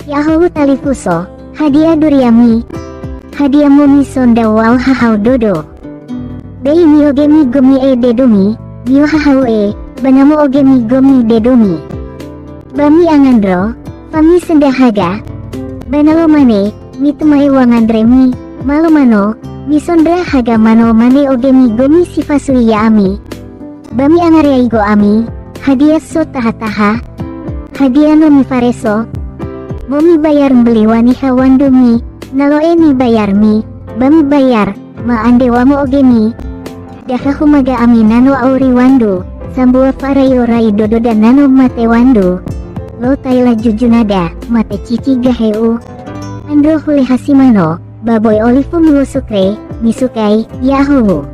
Yahoo talifuso, hadiah duriami. Hadiah mumi sonda wal hahau dodo. Bei mi ogemi gomi e dedomi, bio hahau e, banamu ogemi gomi dedomi. Bami angandro, fami sendahaga. Banalo mane, mitumai wangandremi, malo mano, misondra haga mano mane ogemi gomi sifasui ya ami. Bami angaria igo ami, hadiah so taha-taha. Hadiah no mi fareso. Momi bayar beli waniha wandumi, nalo eni bayar mi, bami bayar, ma ande wamo ogemi. Dakahu maga ami nano auri wandu, sambua farayo rai dodo dan nano mate wandu. Lo taila jujunada, mate cici gaheu. Andro hule hasimano, baboy olifu milusukre, misukai, Yahoo.